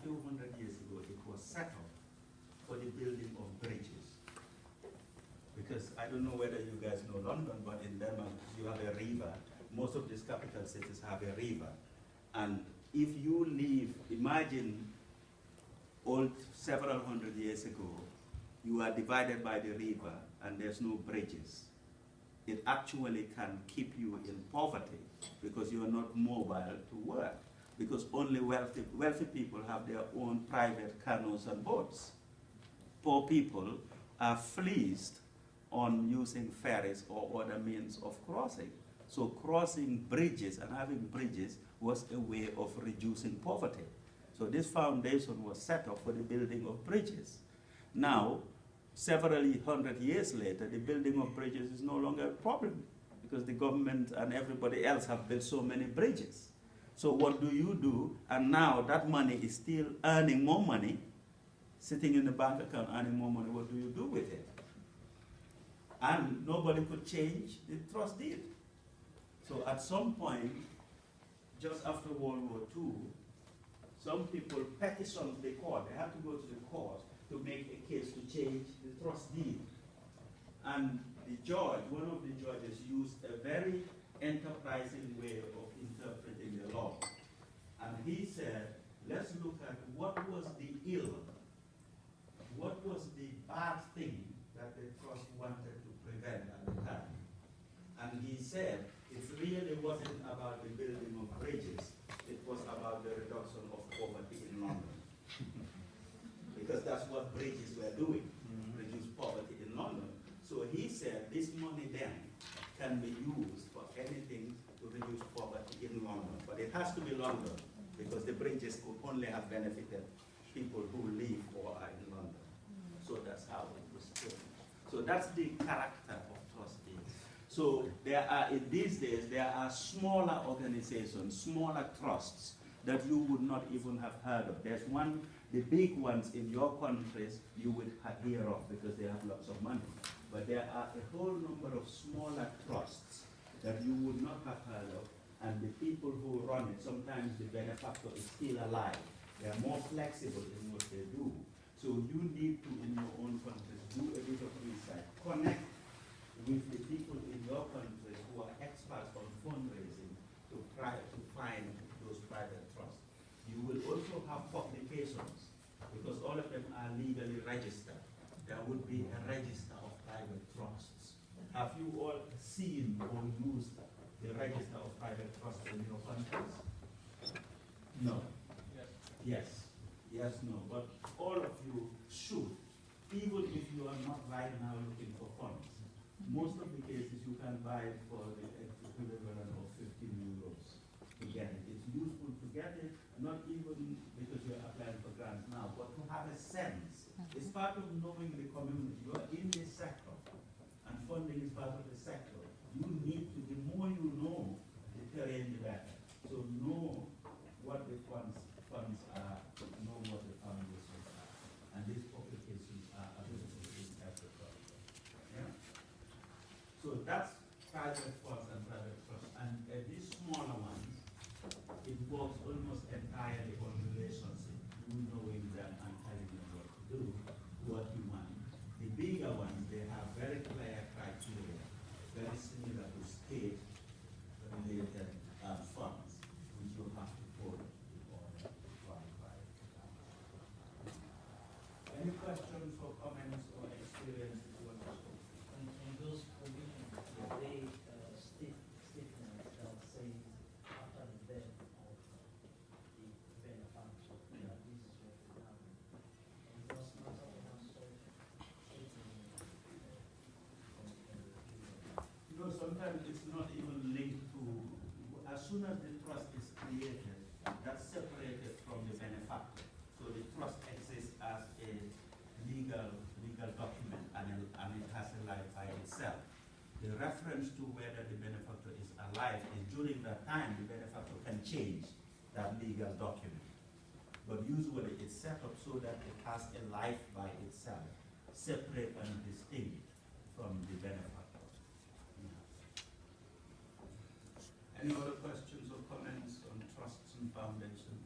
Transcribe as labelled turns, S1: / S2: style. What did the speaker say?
S1: few hundred years ago, it was set up for the building of bridges. Because I don't know whether you guys know London, but in Denmark, you have a river. Most of these capital cities have a river. And if you leave, imagine several hundred years ago, you are divided by the river and there's no bridges. It actually can keep you in poverty because you are not mobile to work. Because only wealthy people have their own private canoes and boats. Poor people are fleeced on using ferries or other means of crossing. So crossing bridges and having bridges was a way of reducing poverty. So this foundation was set up for the building of bridges. Now, several hundred years later, the building of bridges is no longer a problem because the government and everybody else have built so many bridges. So what do you do? And now that money is still earning more money, sitting in the bank account earning more money. What do you do with it? And nobody could change the trust deed. So at some point, just after World War II, some people petitioned the court. They had to go to the court to make a case to change the trust deed. And the judge, one of the judges, used a very enterprising way of interpreting the law. And he said, let's look at what was the ill, what was the bad thing that the trust wanted to prevent at the time. And he said, it really wasn't about the building of bridges, it was about the reduction of poverty in London. Because that's what bridges were doing, reduce poverty in London. So he said this money then can be used for anything to reduce poverty in London. But it has to be London, because the bridges could only have benefited people who live or are in London. So that's how it was changed. So that's the character of trustees. So there are, in these days, there are smaller organizations, smaller trusts that you would not even have heard of. There's one, the big ones in your countries you would hear of because they have lots of money. But there are a whole number of smaller trusts that you would not have heard of, and the people who run it, sometimes the benefactor is still alive. They are more flexible in what they do. So you need to, in your own countries, do a bit of research. Connect with the people in your countries who are experts on fundraising to try to find those private trusts. You will also have publications, because all of them are legally registered. There would be a register of private trusts. Have you all seen or used the register of private trusts in your countries? No. Yes. Yes. Yes, no. But all of you should, even if you are not right now looking for funds. Most of the cases you can buy it for the equivalent of 15 euros to get it. It's useful to get it, not even because you're applying for grants now, but to have a sense. It's part of knowing the community. You are in this sector, and funding is part of the sector. You need to, the more you know the terrain, the better. So know what the funds are, know what the foundations are. And these publications are available in every country. Yeah? So that's private funds and private trusts. And these smaller ones, it works almost entirely on relationship. You knowing them and telling them what to do, what you want. The bigger ones, they have very clear criteria, very similar to state-related funds, which you have to follow in order to qualify. Any questions or comments or experiences you want to share?
S2: And those provisions, they statements that say after the death of the benefactor, that this is what will happen. And does not have such statement.
S1: You know, sometimes it's not even linked to, as soon as the trust is created, that's separated from the benefactor. So the trust exists as a legal document, and it has a life by itself. The reference to whether the benefactor is alive is during that time the benefactor can change that legal document. But usually it's set up so that it has a life by itself, separate and distinct from the benefactor. Yeah. Any other questions or comments on trusts and foundations?